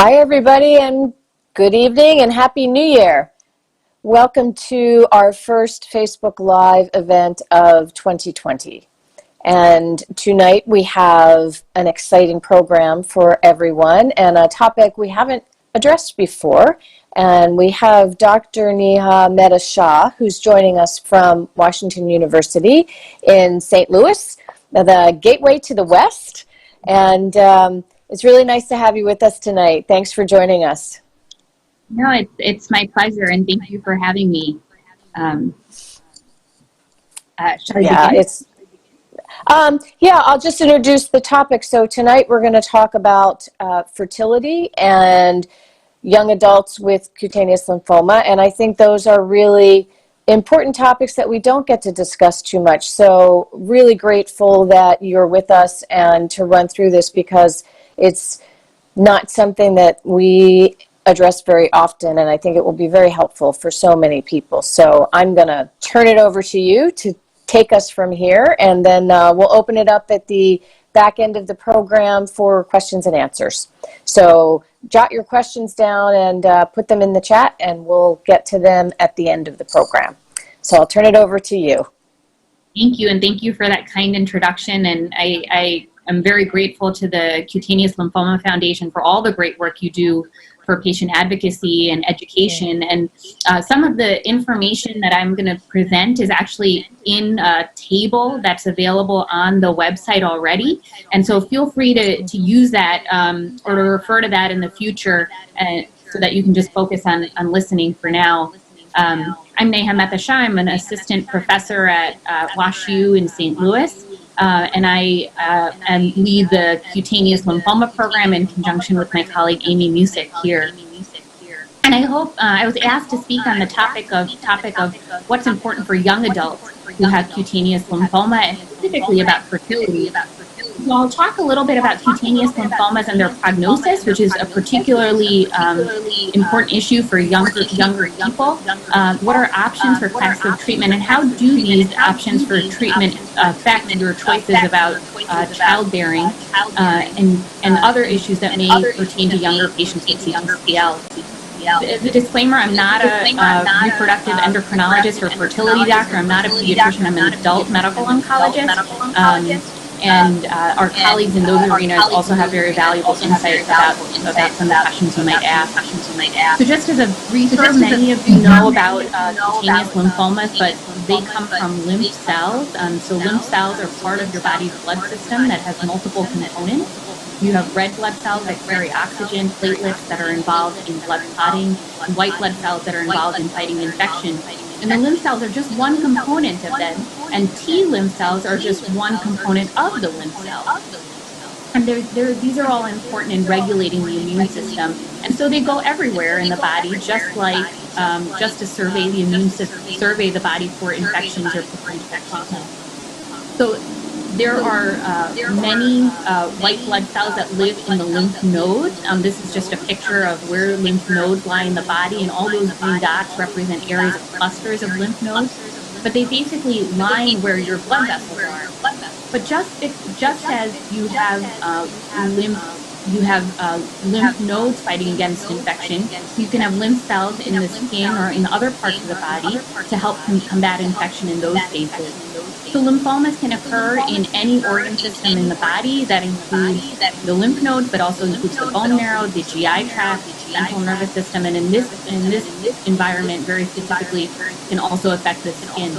Hi, everybody, and good evening and Happy New Year. Welcome to our first Facebook Live event of 2020. And tonight we have an exciting program for everyone and a topic we haven't addressed before. And we have Dr. Neha Mehta, who's joining us from Washington University in St. Louis, the gateway to the West. And it's really nice to have you with us tonight. Thanks for joining us. No, it's my pleasure, and thank you for having me. Shall I begin? I'll just introduce the topic. So tonight we're going to talk about fertility and young adults with cutaneous lymphoma, and I think those are really important topics that we don't get to discuss too much. So really grateful that you're with us and to run through this because it's not something that we address very often, and I think it will be very helpful for so many people. So I'm going to turn it over to you to take us from here, and then we'll open it up at the back end of the program for questions and answers. So jot your questions down and put them in the chat, and we'll get to them at the end of the program. So I'll turn it over to you. Thank you, and thank you for that kind introduction. And I'm very grateful to the Cutaneous Lymphoma Foundation for all the great work you do for patient advocacy and education. And some of the information that I'm going to present is actually in a table that's available on the website already. And so feel free to use that or to refer to that in the future so that you can just focus on listening for now. I'm Neha Mehta. I'm an assistant professor at WashU in St. Louis. And I lead the cutaneous lymphoma program in conjunction with my colleague Amy Musick here. And I hope I was asked to speak on the topic of what's important for young adults who have cutaneous lymphoma, and specifically about fertility. So I'll talk a little bit about cutaneous lymphomas and their prognosis, which is a particularly important issue for younger people. What are options for classes of treatment, and how do these options for treatment affect your choices about childbearing and other issues that may pertain to younger patients with CTCL. As a disclaimer, I'm not a reproductive endocrinologist or fertility doctor. I'm not a pediatrician. I'm an adult medical oncologist. And our colleagues in those arenas also have very valuable insights about some of the questions you might ask. So just as a briefer, many of you know about cutaneous lymphomas, but they come from lymph cells. So lymph cells are part of your body's blood system that has multiple components. You have red blood cells that carry oxygen, platelets that are involved in blood clotting, and white blood cells that are involved in fighting infection. And the lymph cells are just one component of them, and T lymph cells are just one component of the lymph cells. And these are all important in regulating the immune system. And so they go everywhere in the body, just like just to survey the immune system, survey the body for infections or potential. So there are many white blood cells that live in the lymph nodes. This is just a picture of where lymph nodes lie in the body, and all those green dots represent areas of clusters of lymph nodes. But they basically line where your blood vessels are. But just as you have lymph nodes fighting against infection, you can have lymph cells in the skin or in other parts of the body to help combat infection in those spaces. So lymphomas can occur in any organ system in the body. That includes the lymph nodes, but also includes the bone marrow, the GI tract, the central nervous system, and in this environment, very specifically, can also affect the skin.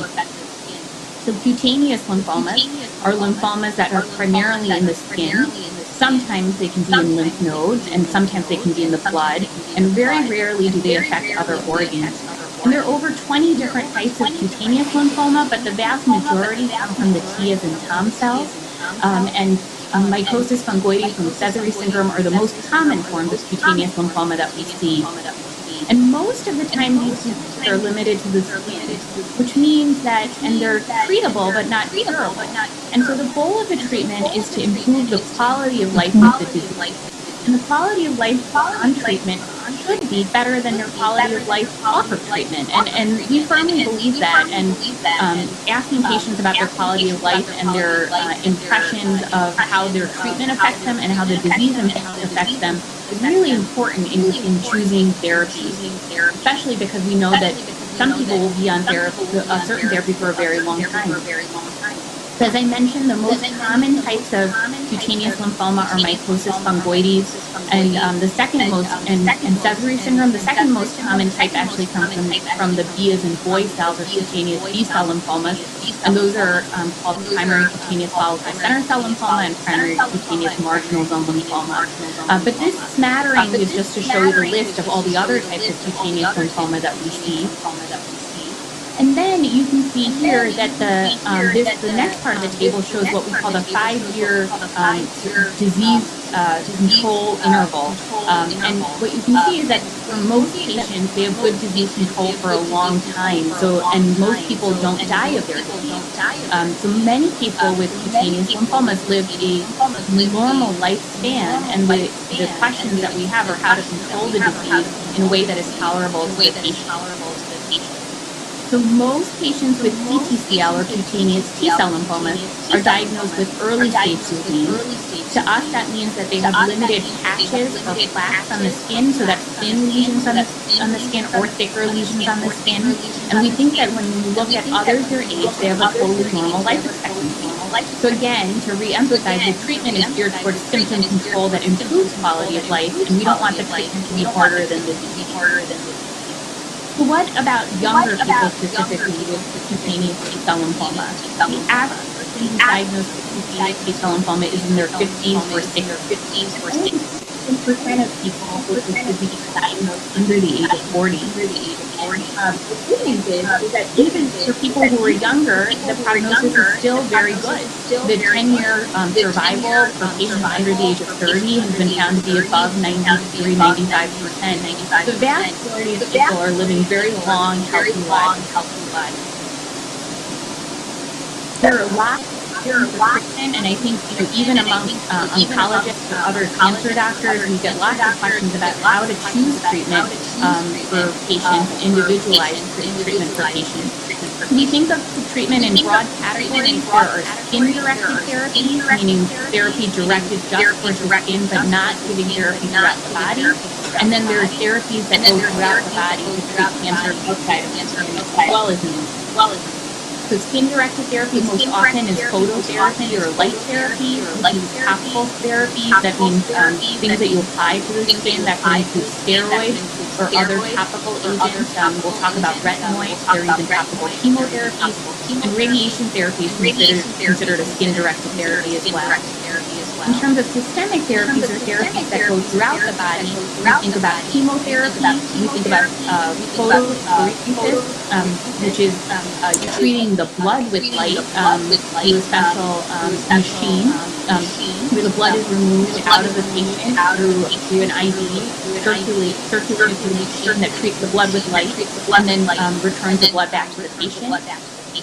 So cutaneous lymphomas are lymphomas that are primarily in the skin. Sometimes they can be in lymph nodes, and sometimes they can be in the blood, and very rarely do they affect other organs. And there are over 20 different types of cutaneous lymphoma, but the vast majority come from the T as in Tom cells. And mycosis fungoides and Sézary syndrome are the most common forms of cutaneous lymphoma that we see. And most of the time, these diseases are limited to the skin, which means that, and they're treatable, but not curable. And so the goal of the treatment is to improve the quality of life of the disease. And the quality of life on treatment should be better than your quality of life off of treatment. And we firmly believe that. And asking patients about their quality of life and their impressions of how their treatment affects them and how the disease affects them is really important in choosing therapy, especially because we know that some people will be on a certain therapy for a very long time. So as I mentioned, the most common types of cutaneous lymphoma are mycosis fungoides, and the second most, and Sézary syndrome, the second most common type actually comes from the B as in boy cells, or cutaneous B-cell lymphomas, and those are called primary cutaneous follicle center cell lymphoma and primary cutaneous marginal zone lymphoma. But this smattering is just to show you the list of all the other types of cutaneous lymphoma that we see. And then you can see here that the next part of the table shows what we call the 5-year disease control interval. And what you can see is that for most patients, they have good disease control for a long time. And most people don't die of their disease. So many people with cutaneous lymphomas live a normal lifespan, and the questions that we have are how to control the disease in a way that is tolerable to the patient. So most patients with CTCL, or cutaneous T-cell lymphomas, are diagnosed with early-stage disease. To us, that means that they have limited patches or plaques on the skin, so that's thin lesions on the skin or thicker lesions on the skin. And we think that when you look at others their age, they have a totally normal life expectancy. So again, to re-emphasize, the treatment is geared towards symptom control that improves quality of life, and we don't want the treatment to be harder than the disease. So what about younger people specifically with cutaneous T-cell lymphoma? The average person who's diagnosed with cutaneous T-cell lymphoma is in their 50s or 60s. 10% of people with this disease are diagnosed under the age of 40. The good news is that even for people who are younger, the prognosis is still very good. The 10-year survival for patients under the age of 30 has been found to be above 93, 95%. The vast majority of people are living very long, healthy lives. There are lots of treatment, and I think even amongst oncologists or other cancer doctors, we get lots of questions about how to choose treatment for patients, individualized treatment for patients. We think of treatment in broad categories. There are skin-directed therapies, meaning therapy directed just towards the skin, but not giving therapy throughout the body. And then there are therapies that go throughout the body to treat cancer outside of the skin, as well as in. So skin-directed therapy most often is phototherapy or light therapy, topical therapies. That means things that you apply to the skin that can include steroids or other topical agents. We'll talk about retinoids. There are even topical chemotherapies, and radiation therapy is considered a skin-directed therapy as well. In terms of systemic therapies or therapies that go throughout the body, we think about chemotherapy, we think about photophoresis, which is treating the blood with light through a special machine where the blood is removed out of the patient through an IV, circulated through the machine that treats the blood with light and then returns the blood back to the patient.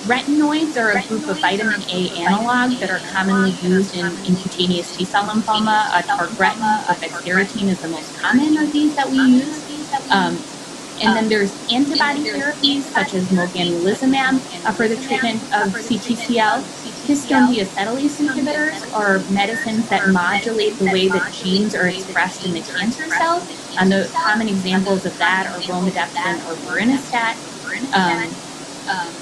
Retinoids are a group of vitamin A analogs that are commonly used in cutaneous T-cell lymphoma. Targretin or bexarotene is the most common of these that we use. And then there's antibody therapies such as mogamulizumab for the treatment of CTCL. Histone deacetylase inhibitors are medicines that modulate the way that genes are expressed in the cancer cells. And the common examples of that are romidepsin or vorinostat.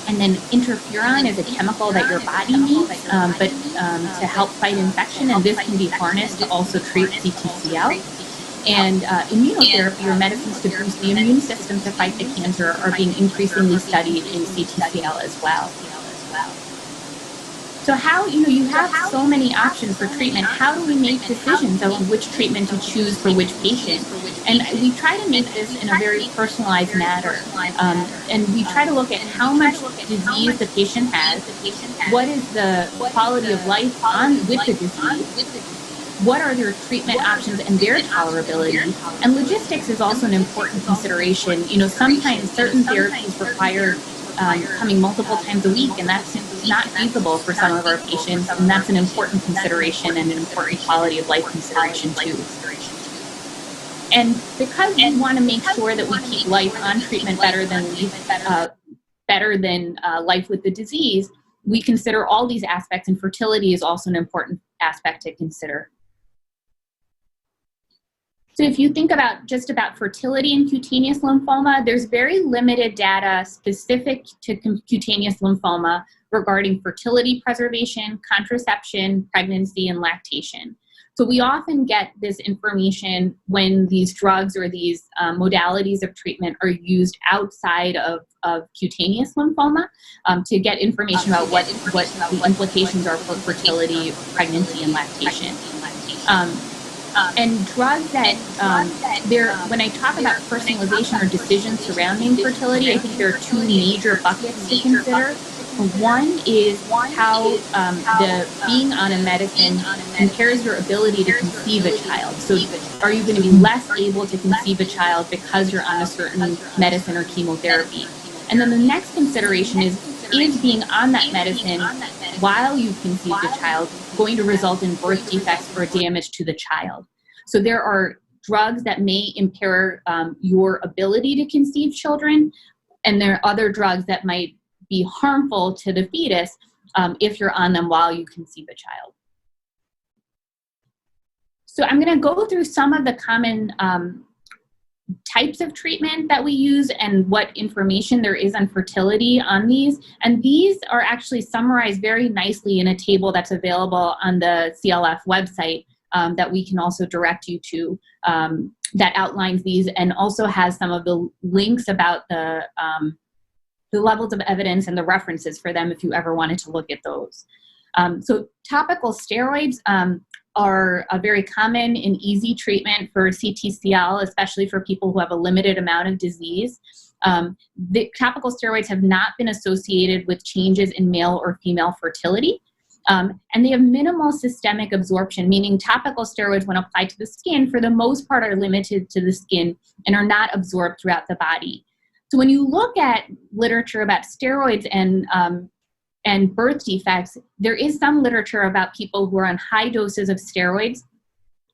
And then interferon is a chemical that your body needs to help fight infection, and this can be harnessed to also treat CTCL. And immunotherapy, or medicines to boost the immune system to fight the cancer, are being increasingly studied in CTCL as well. So how, you have so many options for treatment. How do we make decisions on which treatment to choose for which patient? And we try to make this in a very personalized manner. And we try to look at how much disease the patient has, what is the quality of life with the disease, what are their treatment options and their tolerability. And logistics is also an important consideration. Sometimes certain therapies require coming multiple times a week, and that's not feasible for some of our patients, and that's an important consideration and an important quality of life consideration too. And because we want to make sure that we keep life on treatment better than life with the disease, we consider all these aspects, and fertility is also an important aspect to consider. So if you think about just about fertility in cutaneous lymphoma, there's very limited data specific to cutaneous lymphoma regarding fertility preservation, contraception, pregnancy, and lactation. So we often get this information when these drugs or these modalities of treatment are used outside of cutaneous lymphoma to get information about what the implications are for fertility, pregnancy, and lactation. And drugs that, when I talk about personalization or decisions surrounding fertility, I think there are two major buckets to consider. One is how being on a medicine impairs your ability to conceive a child. So are you going to be less able to conceive a child because you're on a certain medicine or chemotherapy? And then the next consideration is being on that medicine while you conceived a child going to result in birth defects or damage to the child? So there are drugs that may impair your ability to conceive children, and there are other drugs that might be harmful to the fetus if you're on them while you conceive a child. So I'm going to go through some of the common types of treatment that we use and what information there is on fertility on these. And these are actually summarized very nicely in a table that's available on the CLF website that we can also direct you to, that outlines these and also has some of the links about the levels of evidence and the references for them if you ever wanted to look at those. So topical steroids are a very common and easy treatment for CTCL, especially for people who have a limited amount of disease. The topical steroids have not been associated with changes in male or female fertility. And they have minimal systemic absorption, meaning topical steroids, when applied to the skin, for the most part are limited to the skin and are not absorbed throughout the body. So when you look at literature about steroids and birth defects, there is some literature about people who are on high doses of steroids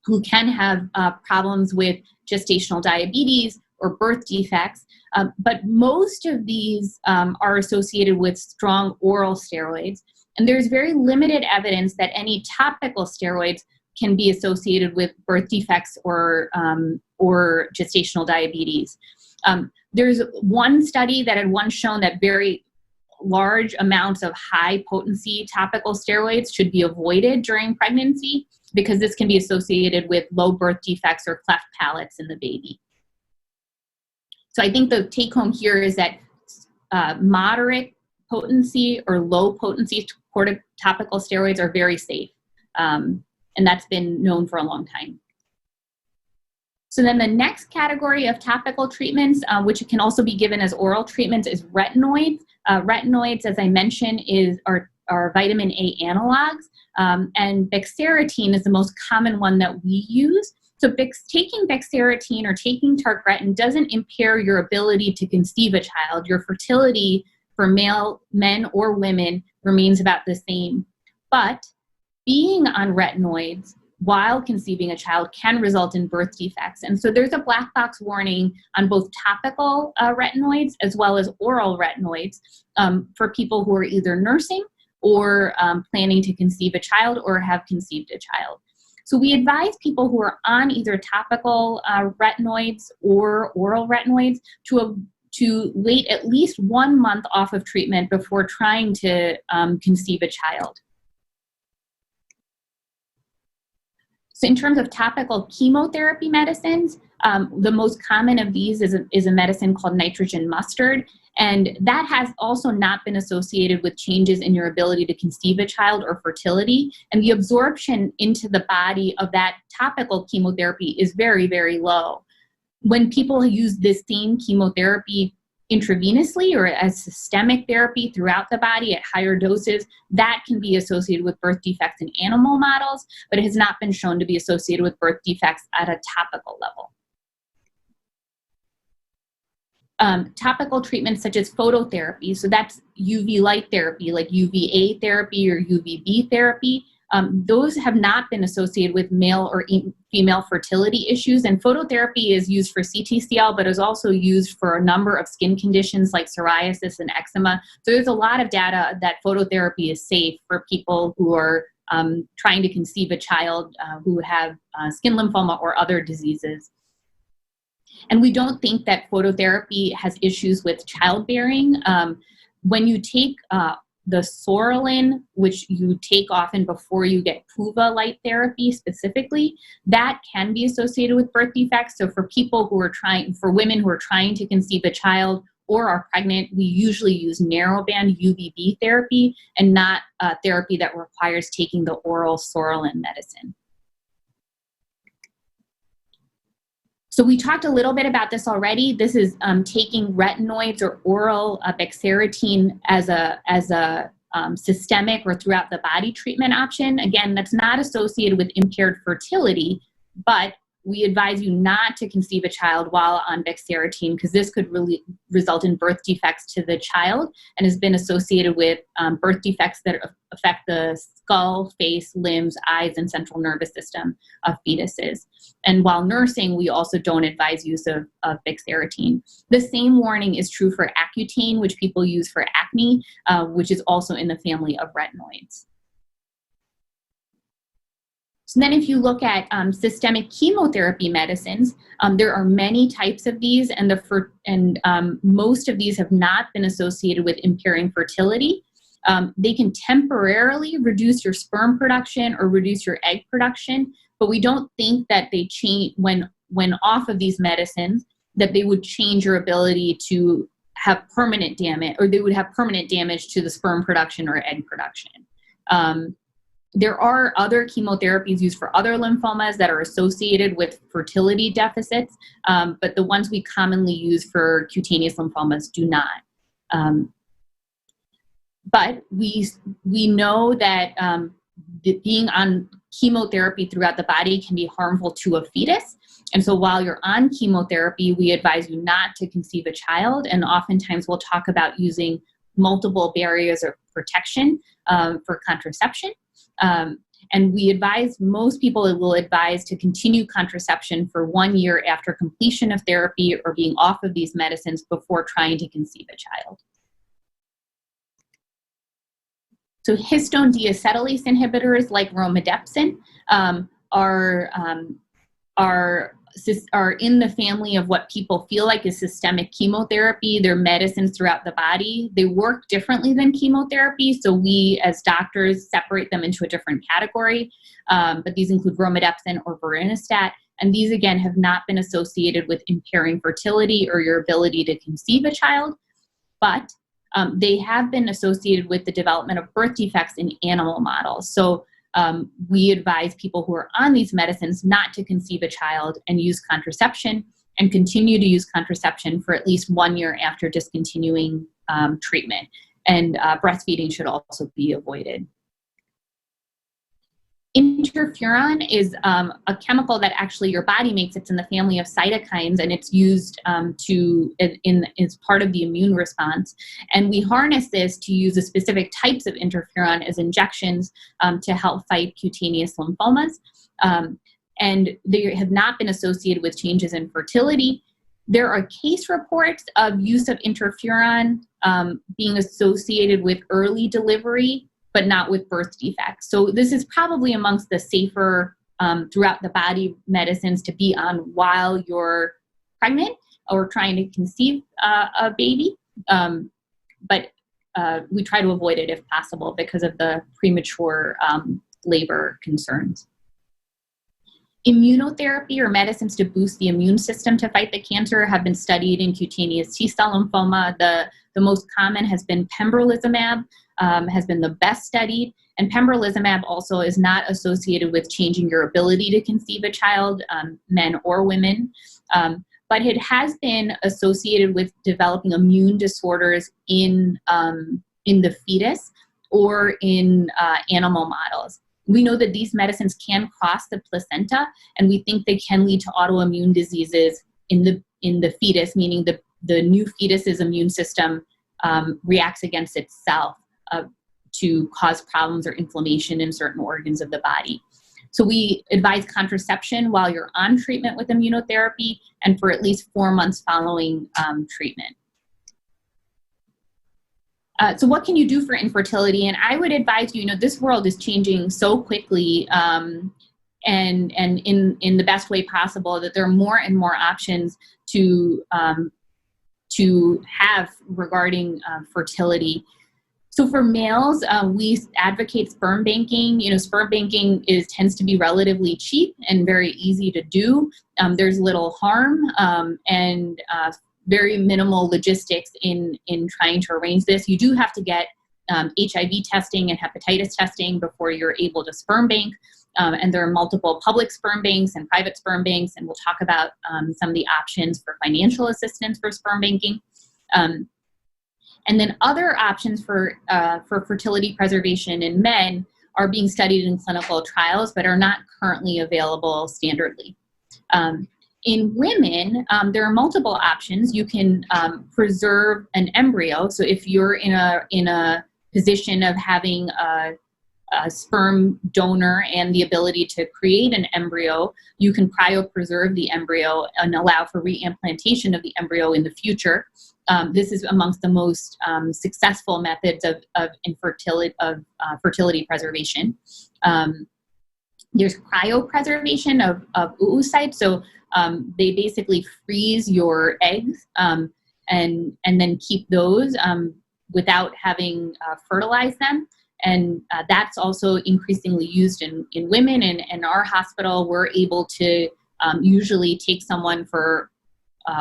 who can have problems with gestational diabetes or birth defects. But most of these are associated with strong oral steroids. And there's very limited evidence that any topical steroids can be associated with birth defects or gestational diabetes. There's one study that had once shown that very large amounts of high potency topical steroids should be avoided during pregnancy because this can be associated with low birth defects or cleft palates in the baby. So I think the take home here is that moderate potency or low potency topical steroids are very safe. And that's been known for a long time. So then the next category of topical treatments, which can also be given as oral treatments, is retinoids. Retinoids, as I mentioned, are vitamin A analogs, and bexarotene is the most common one that we use. So taking bexarotene or taking tartretin doesn't impair your ability to conceive a child. Your fertility for men or women remains about the same. But being on retinoids while conceiving a child can result in birth defects. And so there's a black box warning on both topical retinoids as well as oral retinoids for people who are either nursing or planning to conceive a child or have conceived a child. So we advise people who are on either topical retinoids or oral retinoids to wait at least 1 month off of treatment before trying to conceive a child. So in terms of topical chemotherapy medicines, the most common of these is a medicine called nitrogen mustard. And that has also not been associated with changes in your ability to conceive a child or fertility. And the absorption into the body of that topical chemotherapy is very, very low. When people use this same chemotherapy intravenously or as systemic therapy throughout the body at higher doses, that can be associated with birth defects in animal models, but it has not been shown to be associated with birth defects at a topical level. Topical treatments such as phototherapy, so that's UV light therapy like UVA therapy or UVB therapy, those have not been associated with male or female fertility issues. And phototherapy is used for CTCL, but is also used for a number of skin conditions like psoriasis and eczema. So there's a lot of data that phototherapy is safe for people who are trying to conceive a child who have skin lymphoma or other diseases. And we don't think that phototherapy has issues with childbearing. When you take the Sorolin, which you take often before you get PUVA light therapy specifically, that can be associated with birth defects. So for people who are for women who are trying to conceive a child or are pregnant, we usually use narrowband UVB therapy and not therapy that requires taking the oral Sorolin medicine. So we talked a little bit about this already. This is taking retinoids or oral bexarotene as a systemic or throughout the body treatment option. Again, that's not associated with impaired fertility, but we advise you not to conceive a child while on bexarotene because this could really result in birth defects to the child and has been associated with birth defects that affect the skull, face, limbs, eyes, and central nervous system of fetuses. And while nursing, we also don't advise use of bexarotene. The same warning is true for Accutane, which people use for acne, which is also in the family of retinoids. So then if you look at systemic chemotherapy medicines, there are many types of these, and most of these have not been associated with impairing fertility. They can temporarily reduce your sperm production or reduce your egg production, but we don't think that they change when off of these medicines, that they would change your ability to have permanent damage, or they would have permanent damage to the sperm production or egg production. There are other chemotherapies used for other lymphomas that are associated with fertility deficits, but the ones we commonly use for cutaneous lymphomas do not. But we know that being on chemotherapy throughout the body can be harmful to a fetus. And so while you're on chemotherapy, we advise you not to conceive a child. And oftentimes we'll talk about using multiple barriers of protection for contraception. And we advise, most people will advise to continue contraception for 1 year after completion of therapy or being off of these medicines before trying to conceive a child. So histone deacetylase inhibitors like romidepsin are in the family of what people feel like is systemic chemotherapy. They're medicines throughout the body. They work differently than chemotherapy, so we as doctors separate them into a different category. But these include romidepsin or vorinostat, and these again have not been associated with impairing fertility or your ability to conceive a child, but they have been associated with the development of birth defects in animal models. So we advise people who are on these medicines not to conceive a child and use contraception, and continue to use contraception for at least 1 year after discontinuing treatment. And breastfeeding should also be avoided. Interferon is a chemical that actually your body makes. It's in the family of cytokines, and it's used as part of the immune response. And we harness this to use the specific types of interferon as injections to help fight cutaneous lymphomas. And they have not been associated with changes in fertility. There are case reports of use of interferon being associated with early delivery, but not with birth defects. So this is probably amongst the safer throughout the body medicines to be on while you're pregnant or trying to conceive a baby. But we try to avoid it if possible because of the premature labor concerns. Immunotherapy or medicines to boost the immune system to fight the cancer have been studied in cutaneous T-cell lymphoma. The most common has been pembrolizumab, has been the best studied. And pembrolizumab also is not associated with changing your ability to conceive a child, men or women. But it has been associated with developing immune disorders in the fetus or in animal models. We know that these medicines can cross the placenta, and we think they can lead to autoimmune diseases in the fetus, meaning the new fetus's immune system reacts against itself. to cause problems or inflammation in certain organs of the body. So we advise contraception while you're on treatment with immunotherapy and for at least 4 months following treatment. So what can you do for infertility? And I would advise you, this world is changing so quickly and in the best way possible, that there are more and more options to have regarding fertility. So for males, we advocate sperm banking. Sperm banking tends to be relatively cheap and very easy to do. There's little harm and very minimal logistics in trying to arrange this. You do have to get HIV testing and hepatitis testing before you're able to sperm bank. And there are multiple public sperm banks and private sperm banks, and we'll talk about some of the options for financial assistance for sperm banking. And then other options for fertility preservation in men are being studied in clinical trials, but are not currently available standardly. In women, there are multiple options. You can preserve an embryo. So if you're in a position of having a sperm donor and the ability to create an embryo, you can cryopreserve the embryo and allow for reimplantation of the embryo in the future. This is amongst the most successful methods of fertility preservation. There's cryopreservation of oocytes. So they basically freeze your eggs and then keep those without having fertilized them. And that's also increasingly used in women. And in our hospital, we're able to usually take someone for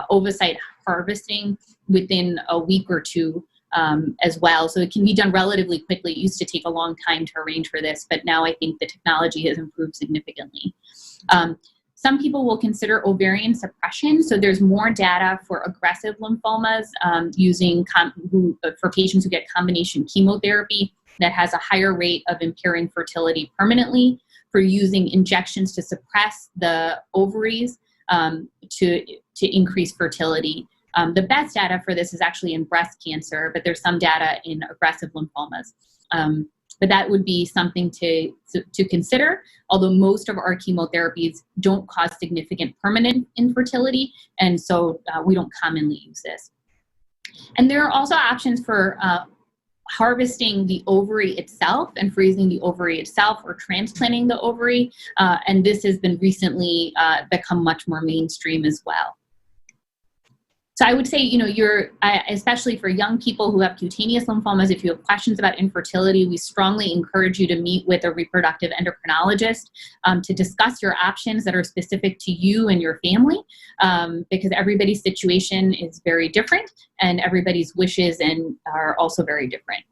ovocyte harvesting within a week or two as well. So it can be done relatively quickly. It used to take a long time to arrange for this, but now I think the technology has improved significantly. Some people will consider ovarian suppression. So there's more data for aggressive lymphomas for patients who get combination chemotherapy that has a higher rate of impairing fertility permanently, for using injections to suppress the ovaries to increase fertility. The best data for this is actually in breast cancer, but there's some data in aggressive lymphomas. But that would be something to consider, although most of our chemotherapies don't cause significant permanent infertility, and so we don't commonly use this. And there are also options for harvesting the ovary itself and freezing the ovary itself, or transplanting the ovary, and this has been recently become much more mainstream as well. So I would say, especially for young people who have cutaneous lymphomas, if you have questions about infertility, we strongly encourage you to meet with a reproductive endocrinologist to discuss your options that are specific to you and your family, because everybody's situation is very different and everybody's wishes are also very different.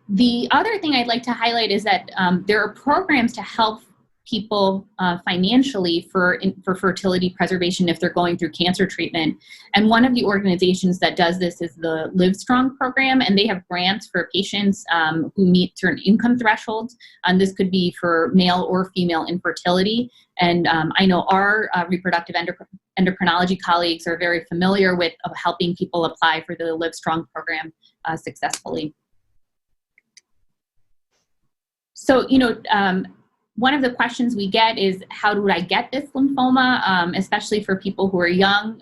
The other thing I'd like to highlight is that there are programs to help people financially for fertility preservation if they're going through cancer treatment. And one of the organizations that does this is the Livestrong program, and they have grants for patients who meet certain income thresholds. This could be for male or female infertility. And I know our reproductive endocrinology colleagues are very familiar with helping people apply for the Livestrong program successfully. So, one of the questions we get is, how do I get this lymphoma, especially for people who are young?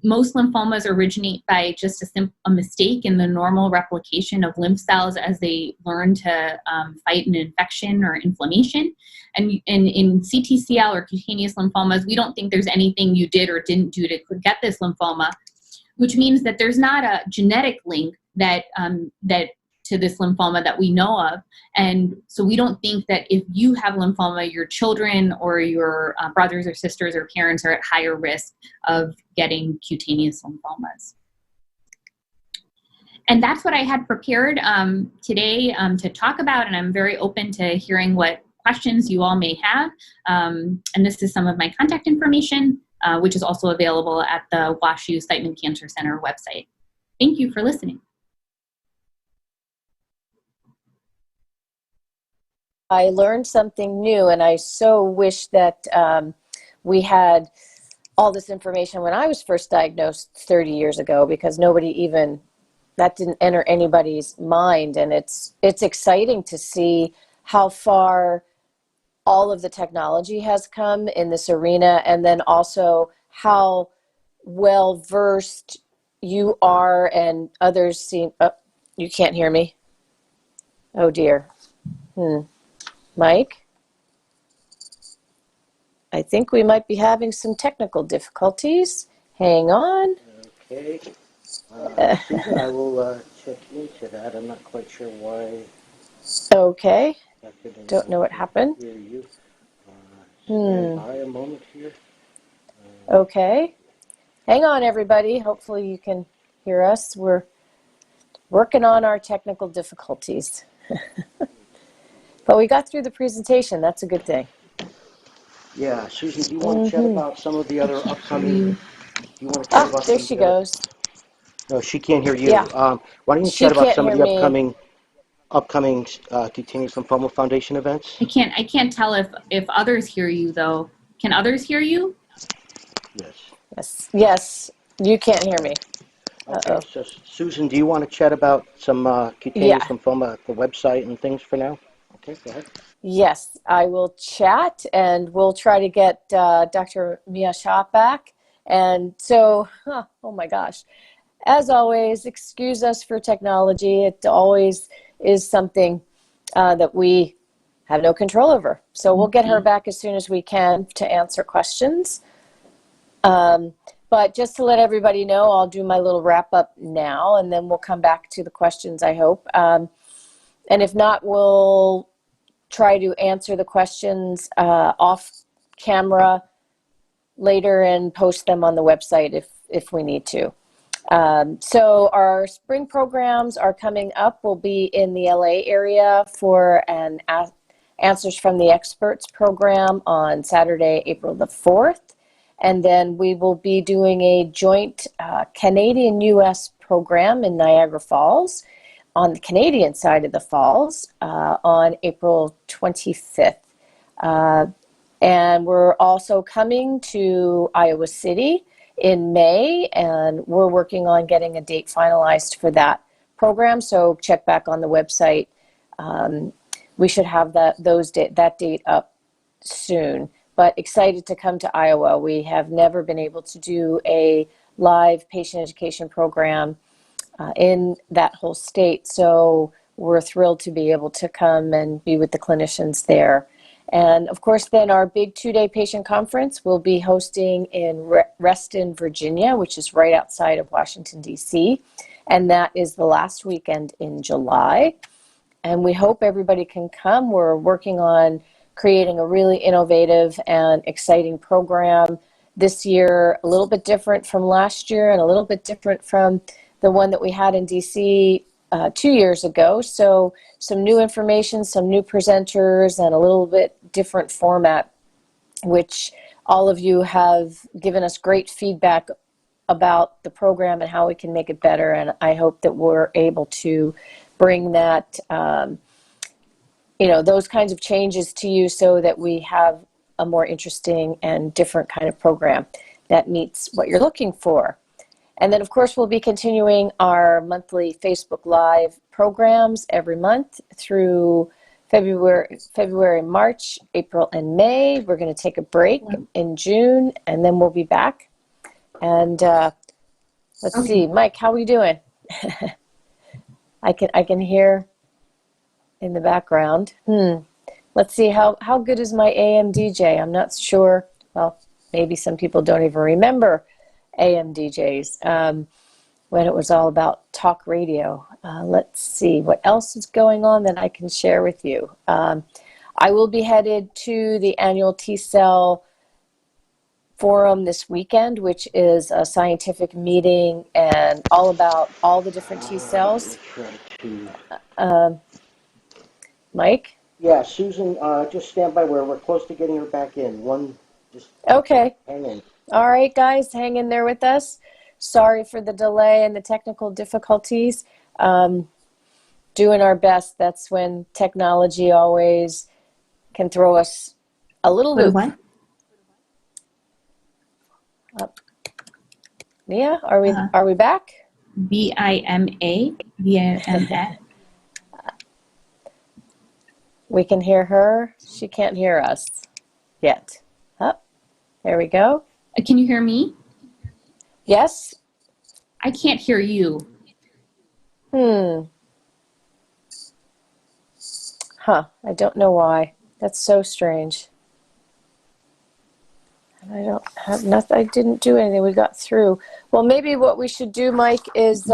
Most lymphomas originate by just a mistake in the normal replication of lymph cells as they learn to fight an infection or inflammation. And in CTCL or cutaneous lymphomas, we don't think there's anything you did or didn't do to get this lymphoma, which means that there's not a genetic link that to this lymphoma that we know of. And so we don't think that if you have lymphoma, your children or your brothers or sisters or parents are at higher risk of getting cutaneous lymphomas. And that's what I had prepared today to talk about, and I'm very open to hearing what questions you all may have. And this is some of my contact information, which is also available at the WashU Siteman Cancer Center website. Thank you for listening. I learned something new, and I so wish that we had all this information when I was first diagnosed 30 years ago, because nobody even that didn't enter anybody's mind. And it's exciting to see how far all of the technology has come in this arena, and then also how well versed you are and others seem. Oh, you can't hear me. Oh dear. Mike, I think we might be having some technical difficulties. Hang on. Okay. Susan, I will check into that. I'm not quite sure why. Okay. I couldn't Don't know what happened. hear you. Stand by a moment here. Okay. Hang on, everybody. Hopefully you can hear us. We're working on our technical difficulties. But we got through the presentation. That's a good thing. Yeah, Susan, do you want to chat about some of the other upcoming? Do you want to chat Ah, about there some of she the other? goes. No, she can't hear you. Yeah. Why don't you She chat about can't some of hear the me. upcoming Cutaneous Lymphoma Foundation events? I can't tell if others hear you though. Can others hear you? Yes. Yes. You can't hear me. Okay, so Susan, do you want to chat about some cutaneous Yeah. lymphoma, the website and things for now? Okay, go ahead. Yes, I will chat, and we'll try to get Dr. Mia Shah back. And so, oh my gosh, as always, excuse us for technology. It always is something that we have no control over. So we'll get her back as soon as we can to answer questions. But just to let everybody know, I'll do my little wrap up now, and then we'll come back to the questions, I hope. And if not, we'll try to answer the questions off camera later and post them on the website if we need to. So our spring programs are coming up. We'll be in the LA area for an Answers from the Experts program on Saturday, April the 4th. And then we will be doing a joint Canadian-US program in Niagara Falls on the Canadian side of the falls on April 25th. And we're also coming to Iowa City in May, and we're working on getting a date finalized for that program, so check back on the website. We should have that date up soon, but excited to come to Iowa. We have never been able to do a live patient education program in that whole state, so we're thrilled to be able to come and be with the clinicians there. And of course, then our big 2-day patient conference we'll be hosting in Reston, Virginia, which is right outside of Washington, D.C. And that is the last weekend in July. And we hope everybody can come. We're working on creating a really innovative and exciting program this year, a little bit different from last year and a little bit different from the one that we had in D.C. 2 years ago. So some new information, some new presenters, and a little bit different format, which all of you have given us great feedback about the program and how we can make it better. And I hope that we're able to bring that, those kinds of changes to you so that we have a more interesting and different kind of program that meets what you're looking for. And then, of course, we'll be continuing our monthly Facebook Live programs every month through February, March, April, and May. We're going to take a break in June, and then we'll be back. And let's see, Mike, how are we doing? I can hear in the background. Let's see, how good is my AM DJ? I'm not sure. Well, maybe some people don't even remember AM DJs when it was all about talk radio. Let's see what else is going on that I can share with you. I will be headed to the annual T-cell forum this weekend, which is a scientific meeting and all about all the different T-cells. Mike? Yeah, Susan, just stand by where we're close to getting her back in. Okay. Hang in. All right, guys, hang in there with us. Sorry for the delay and the technical difficulties. Doing our best. That's when technology always can throw us a little loop. Neha, are we back? Bima, Bima. We can hear her. She can't hear us yet. Oh, there we go. Can you hear me? Yes? I can't hear you. Huh, I don't know why. That's so strange. And I don't have nothing. I didn't do anything. We got through. Well, maybe what we should do, Mike, is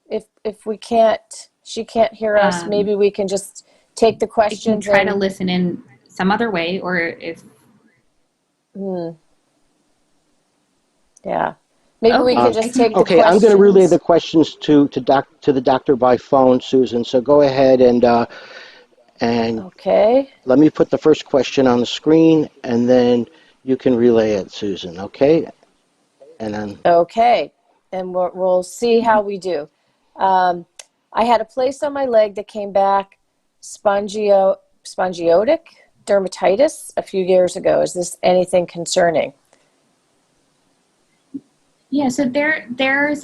if we can't, she can't hear us, maybe we can just take the questions. I can try to listen in some other way, or if. Yeah. Maybe we could just take the okay, questions. I'm going to relay the questions to the doctor by phone, Susan. So go ahead and okay. Let me put the first question on the screen, and then you can relay it, Susan. Okay? And then. Okay, and we'll see how we do. I had a place on my leg that came back spongiotic dermatitis a few years ago. Is this anything concerning? Yeah, so there's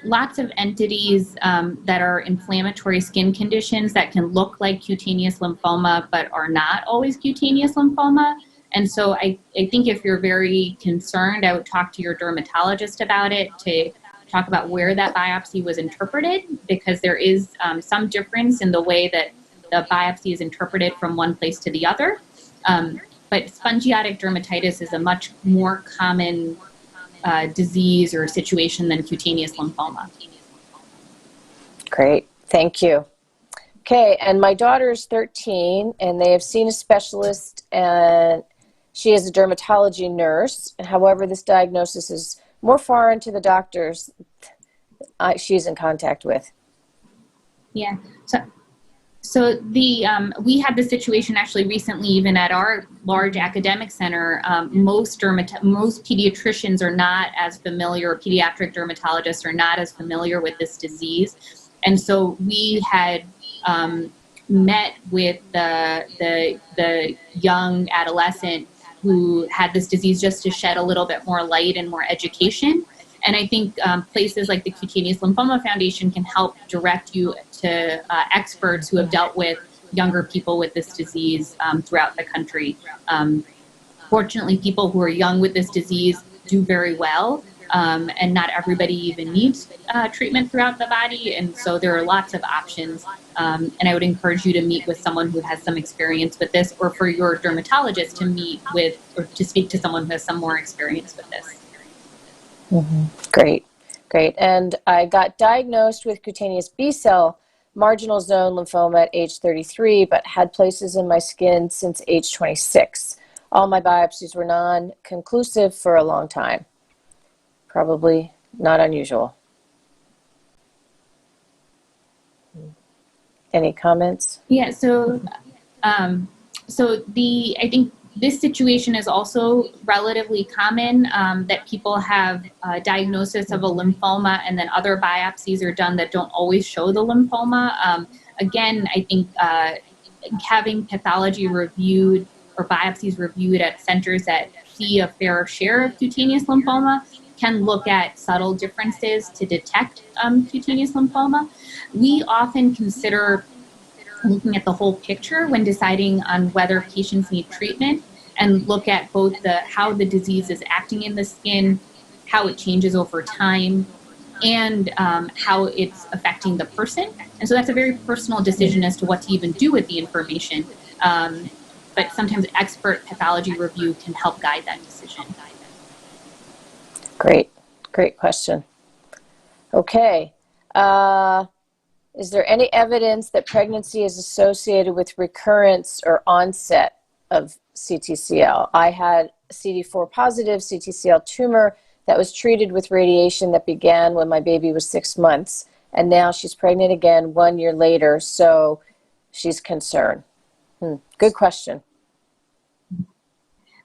lots of entities that are inflammatory skin conditions that can look like cutaneous lymphoma, but are not always cutaneous lymphoma. And so I think if you're very concerned, I would talk to your dermatologist about it, to talk about where that biopsy was interpreted, because there is some difference in the way that the biopsy is interpreted from one place to the other. But spongiotic dermatitis is a much more common disease or situation than cutaneous lymphoma. Great, thank you. Okay, and my daughter is 13, and they have seen a specialist, and she is a dermatology nurse. However, this diagnosis is more foreign to the doctors she's in contact with. Yeah, so the we had this situation actually recently, even at our large academic center. Most pediatricians are not as familiar, or pediatric dermatologists are not as familiar with this disease, and so we had met with the young adolescent who had this disease, just to shed a little bit more light and more education. And I think places like the Cutaneous Lymphoma Foundation can help direct you to experts who have dealt with younger people with this disease throughout the country. Fortunately, people who are young with this disease do very well, and not everybody even needs treatment throughout the body. And so there are lots of options. And I would encourage you to meet with someone who has some experience with this, or for your dermatologist to meet with, or to speak to someone who has some more experience with this. Mm-hmm. Great. And I got diagnosed with cutaneous B-cell marginal zone lymphoma at age 33, but had places in my skin since age 26. All my biopsies were non-conclusive for a long time. Probably not unusual. Any comments? Yeah, so I think this situation is also relatively common, that people have a diagnosis of a lymphoma and then other biopsies are done that don't always show the lymphoma. Again, I think having pathology reviewed or biopsies reviewed at centers that see a fair share of cutaneous lymphoma can look at subtle differences to detect cutaneous lymphoma. We often consider looking at the whole picture when deciding on whether patients need treatment, and look at both how the disease is acting in the skin, how it changes over time, and how it's affecting the person. And so that's a very personal decision as to what to even do with the information. But sometimes expert pathology review can help guide that decision. Great question. Okay. Is there any evidence that pregnancy is associated with recurrence or onset of CTCL? I had Cd4 positive CTCL tumor that was treated with radiation that began when my baby was 6 months, and now she's pregnant again 1 year later, so she's concerned. Good question.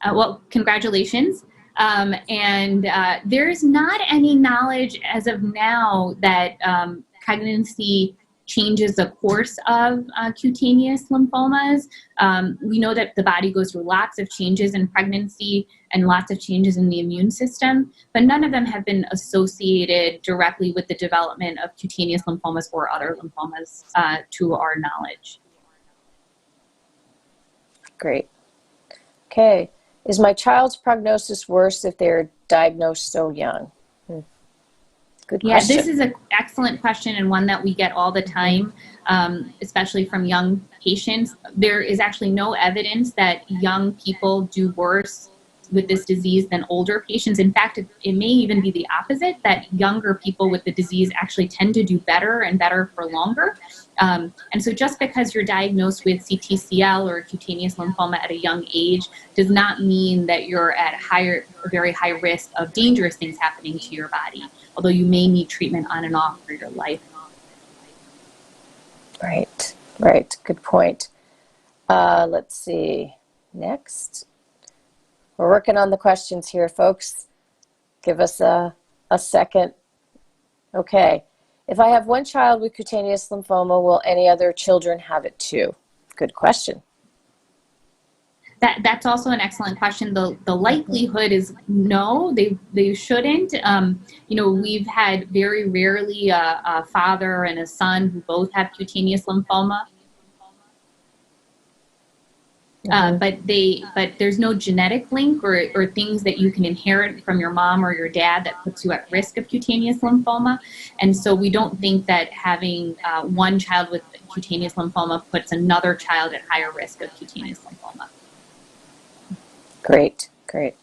Well, congratulations. And there's not any knowledge as of now that pregnancy changes the course of cutaneous lymphomas. We know that the body goes through lots of changes in pregnancy and lots of changes in the immune system, but none of them have been associated directly with the development of cutaneous lymphomas or other lymphomas to our knowledge. Great. Okay. Is my child's prognosis worse if they're diagnosed so young? Good question. Yeah, this is an excellent question and one that we get all the time, especially from young patients. There is actually no evidence that young people do worse with this disease than older patients. In fact, it may even be the opposite, that younger people with the disease actually tend to do better and better for longer. And so just because you're diagnosed with CTCL or cutaneous lymphoma at a young age does not mean that you're at very high risk of dangerous things happening to your body, although you may need treatment on and off for your life. Right, right. Good point. Let's see. Next. We're working on the questions here, folks. Give us a second. Okay. If I have one child with cutaneous lymphoma, will any other children have it too? Good question. That's also an excellent question. The likelihood is no, they shouldn't. We've had very rarely a father and a son who both have cutaneous lymphoma. But there's no genetic link or things that you can inherit from your mom or your dad that puts you at risk of cutaneous lymphoma. And so we don't think that having one child with cutaneous lymphoma puts another child at higher risk of cutaneous lymphoma. Great, great.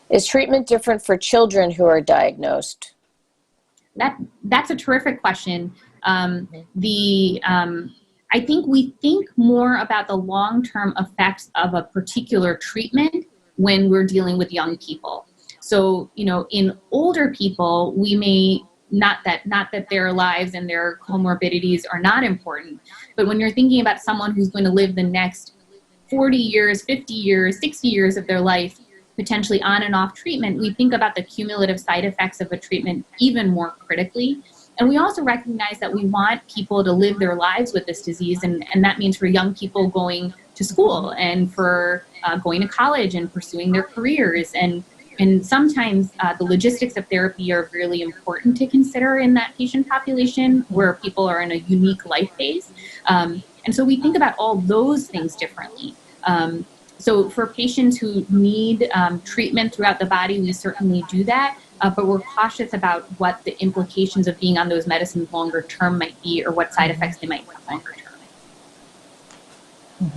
Is treatment different for children who are diagnosed? That's a terrific question. I think we think more about the long-term effects of a particular treatment when we're dealing with young people. So, in older people, we may not that their lives and their comorbidities are not important, but when you're thinking about someone who's going to live the next 40 years, 50 years, 60 years of their life, potentially on and off treatment, we think about the cumulative side effects of a treatment even more critically. And we also recognize that we want people to live their lives with this disease, and that means for young people going to school and for going to college and pursuing their careers. And sometimes the logistics of therapy are really important to consider in that patient population where people are in a unique life phase. And so we think about all those things differently. So for patients who need treatment throughout the body, we certainly do that. But we're cautious about what the implications of being on those medicines longer term might be, or what side effects they might have longer term.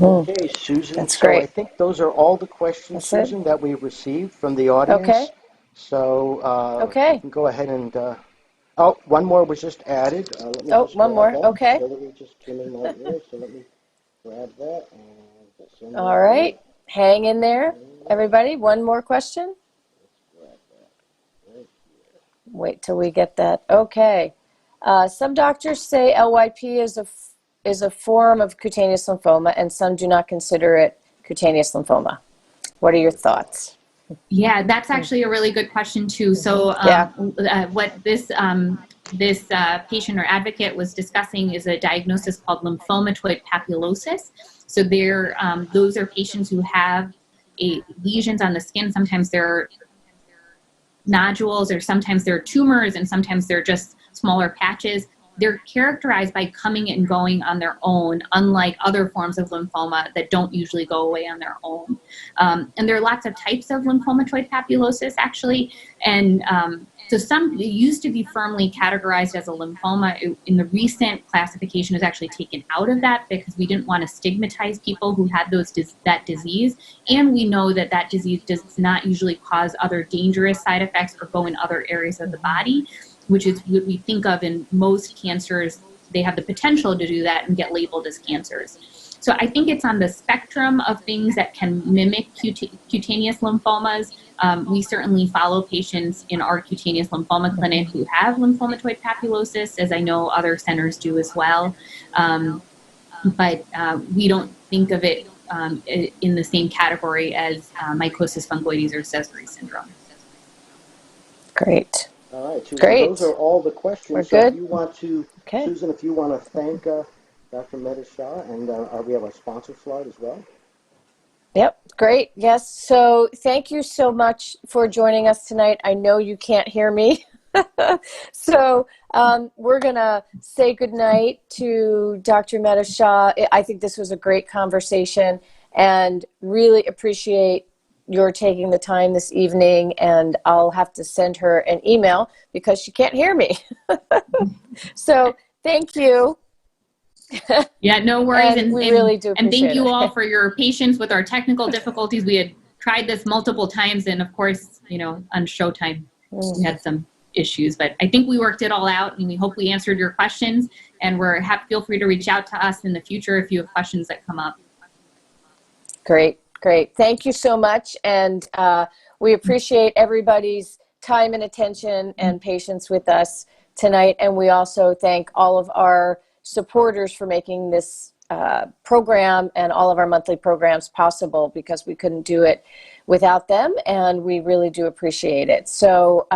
Okay, Susan. That's so great. I think those are all the questions, Susan, that we received from the audience. Okay. So Okay. you can go ahead and one more was just added. Let me just one grab more. that. Okay. Hillary just came in right here, so let me grab that and send that All right. Hang in there, everybody. One more question. Wait till we get that. Okay. Some doctors say LYP is a form of cutaneous lymphoma, and some do not consider it cutaneous lymphoma. What are your thoughts? Yeah, that's actually a really good question too. So what this patient or advocate was discussing is a diagnosis called lymphomatoid papulosis. So those are patients who have lesions on the skin. Sometimes they're nodules, or sometimes they're tumors, and sometimes they're just smaller patches. They're characterized by coming and going on their own, unlike other forms of lymphoma that don't usually go away on their own. And there are lots of types of lymphomatoid papulosis, actually. And so it used to be firmly categorized as a lymphoma. In the recent classification, is actually taken out of that because we didn't want to stigmatize people who had that disease. And we know that disease does not usually cause other dangerous side effects or go in other areas of the body, which is what we think of in most cancers. They have the potential to do that and get labeled as cancers. So I think it's on the spectrum of things that can mimic cutaneous lymphomas. We certainly follow patients in our cutaneous lymphoma clinic who have lymphomatoid papulosis, as I know other centers do as well. But we don't think of it in the same category as mycosis fungoides or Sézary syndrome. Great. All right, Susan, Great. those are all the questions. We're So if good? you want to, Okay. Susan, if you want to thank Dr. Mehta Shah, and we have a sponsor slide as well. Yep, great. Yes. So thank you so much for joining us tonight. I know you can't hear me. So we're going to say goodnight to Dr. Mehta Shah. I think this was a great conversation and really appreciate your taking the time this evening. And I'll have to send her an email because she can't hear me. So thank you. Yeah, no worries. And we really do and thank appreciate you it. all for your patience with our technical difficulties. We had tried this multiple times, and of course, you know, on Showtime, we had some issues, but I think we worked it all out, and we hope we answered your questions, and we're happy. Feel free to reach out to us in the future if you have questions that come up. Great, great. Thank you so much. And we appreciate everybody's time and attention and patience with us tonight. And we also thank all of our supporters for making this program and all of our monthly programs possible, because we couldn't do it without them. And we really do appreciate it. So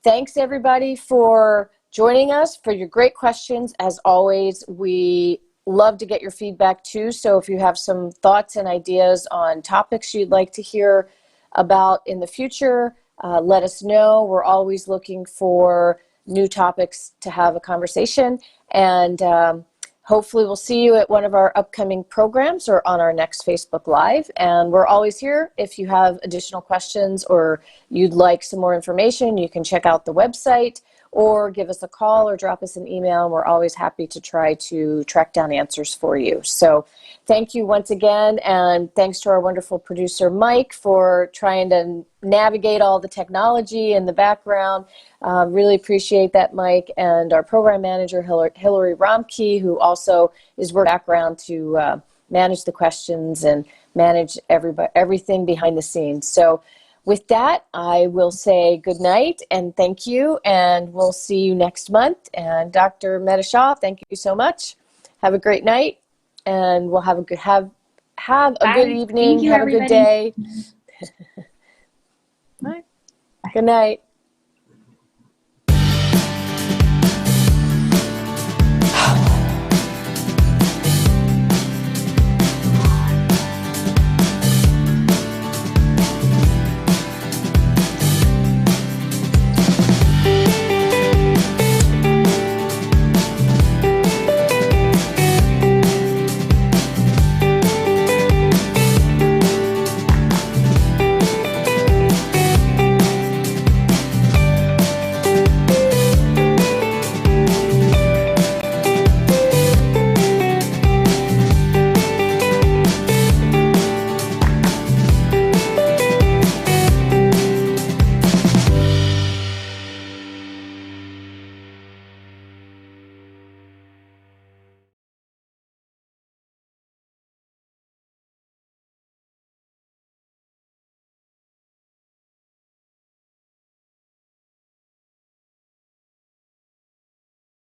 thanks everybody for joining us, for your great questions. As always, we love to get your feedback too. So if you have some thoughts and ideas on topics you'd like to hear about in the future, let us know. We're always looking for new topics to have a conversation. And hopefully we'll see you at one of our upcoming programs or on our next Facebook Live. And we're always here. If you have additional questions or you'd like some more information, you can check out the website or give us a call or drop us an email. We're always happy to try to track down answers for you. So thank you once again, and thanks to our wonderful producer, Mike, for trying to navigate all the technology in the background. Really appreciate that, Mike, and our program manager, Hillary Romke, who also is working background to manage the questions and manage everything behind the scenes. So with that, I will say good night and thank you, and we'll see you next month. And Dr. Mehta Shah, thank you so much. Have a great night, and we'll have a good good evening. Thank you, have everybody. a good day. Bye. Good night.